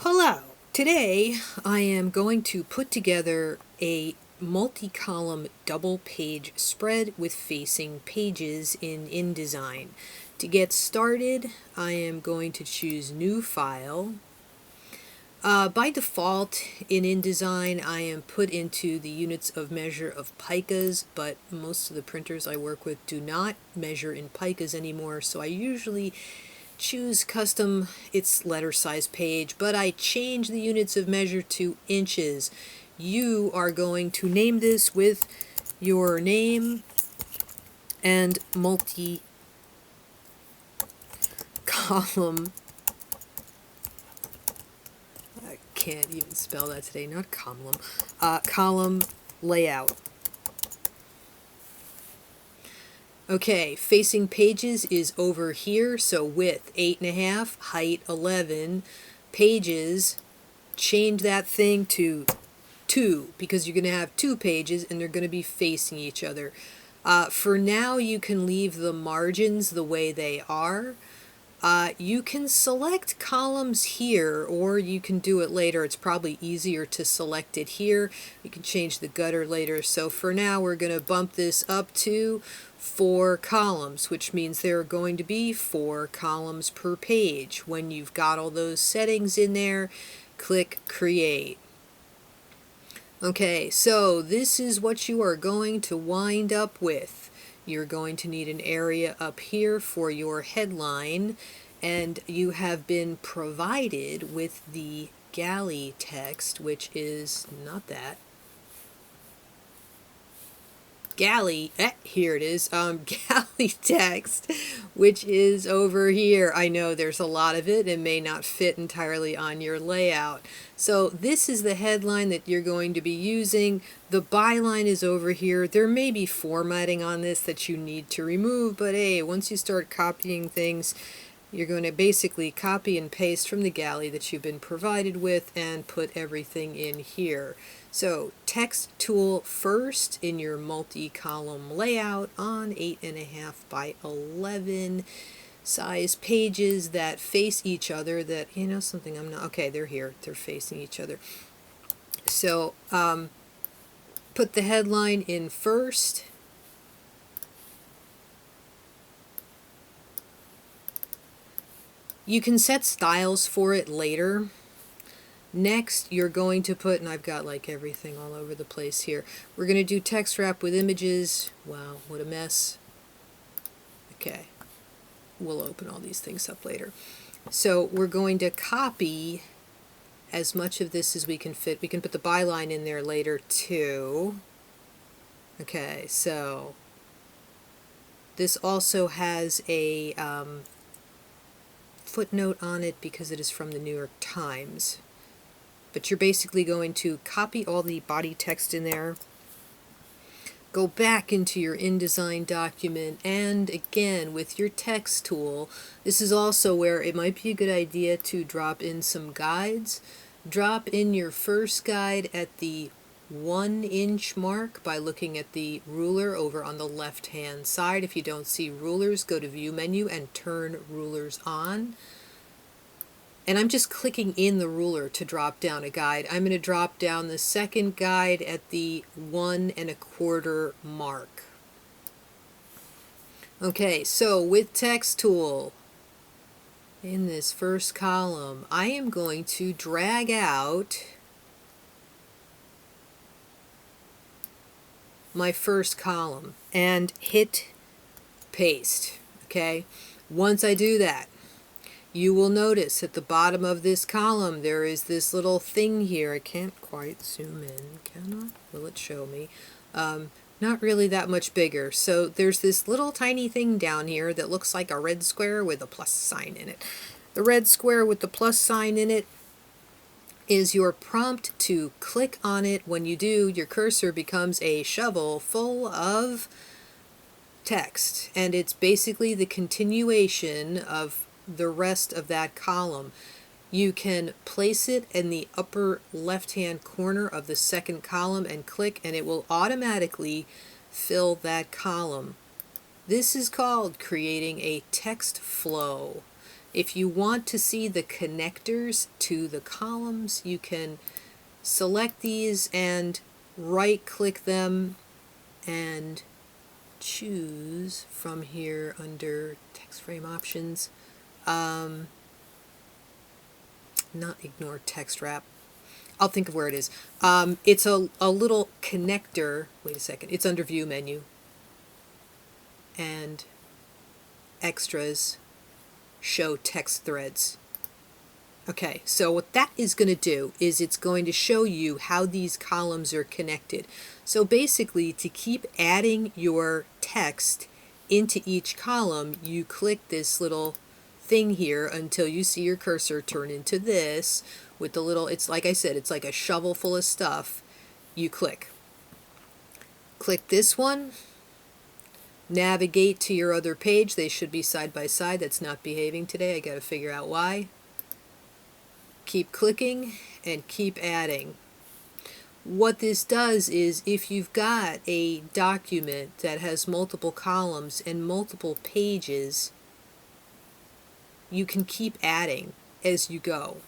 Hello! Today I am going to put together a multi-column double page spread with facing pages in InDesign. To get started, I am going to choose New File. By default in InDesign I am put into the units of measure of picas, but most of the printers I work with do not measure in picas anymore, so I usually choose custom its letter size page, but I change the units of measure to inches. You are going to name this with your name and multi-column. I can't even spell that today, not column. Column layout. Okay, facing pages is over here, so width 8.5, height 11, pages, change that thing to 2 because you're going to have 2 pages and they're going to be facing each other. For now, you can leave the margins the way they are. You can select columns here, or you can do it later. It's probably easier to select it here. You can change the gutter later. So for now, we're going to bump this up to 4 columns, which means there are going to be 4 columns per page. When you've got all those settings in there, click Create. Okay, so this is what you are going to wind up with. You're going to need an area up here for your headline, and you have been provided with the Galley text, which is not that. Galley, here it is, Galley text, which is over here. I know there's a lot of it and may not fit entirely on your layout. So this is the headline that you're going to be using. The byline is over here. There may be formatting on this that you need to remove, but hey, once you start copying things, you're going to basically copy and paste from the Galley that you've been provided with and put everything in here. So text tool first in your multi-column layout on 8.5 by 11 size pages that face each other. That, you know something, I'm not, okay, they're here, they're facing each other. So put the headline in first. You can set styles for it later. Next, you're going to put, and I've got like everything all over the place here. We're going to do text wrap with images. Wow, what a mess. Okay, we'll open all these things up later. So we're going to copy as much of this as we can fit. We can put the byline in there later too. Okay, so this also has a footnote on it because it is from the New York Times. But you're basically going to copy all the body text in there, go back into your InDesign document, and again with your text tool, this is also where it might be a good idea to drop in some guides. Drop in your first guide at the 1-inch mark by looking at the ruler over on the left hand side. If you don't see rulers, go to View menu and turn rulers on. And I'm just clicking in the ruler to drop down a guide. I'm going to drop down the second guide at the 1 1/4 mark. Okay, so with text tool, in this first column, I am going to drag out my first column and hit paste. Okay, once I do that, you will notice at the bottom of this column there is this little thing here. I can't quite zoom in, can I? Will it show me? Not really that much bigger. So there's this little tiny thing down here that looks like a red square with a plus sign in it. The red square with the plus sign in it is your prompt to click on it. When you do, your cursor becomes a shovel full of text, and it's basically the continuation of the rest of that column. You can place it in the upper left hand corner of the second column and click, and it will automatically fill that column. This is called creating a text flow. If you want to see the connectors to the columns, you can select these and right-click them and choose from here under text frame options. Not ignore text wrap. I'll think of where it is. It's a little connector. Wait a second. It's under View menu. And Extras, Show Text Threads. Okay, so what that is going to do is it's going to show you how these columns are connected. So basically, to keep adding your text into each column, you click this little thing here until you see your cursor turn into this with the little, it's like I said, it's like a shovel full of stuff. You click this one, navigate to your other page. They should be side by side. That's not behaving today. I got to figure out why. Keep clicking and keep adding. What this does is if you've got a document that has multiple columns and multiple pages, you can keep adding as you go.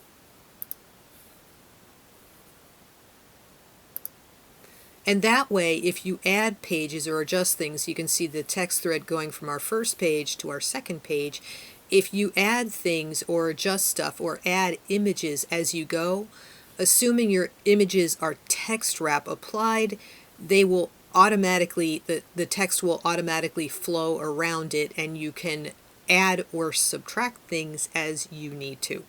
And that way, if you add pages or adjust things, you can see the text thread going from our first page to our second page. If you add things or adjust stuff or add images as you go, assuming your images are text wrap applied, they will automatically, the text will automatically flow around it, and you can add or subtract things as you need to.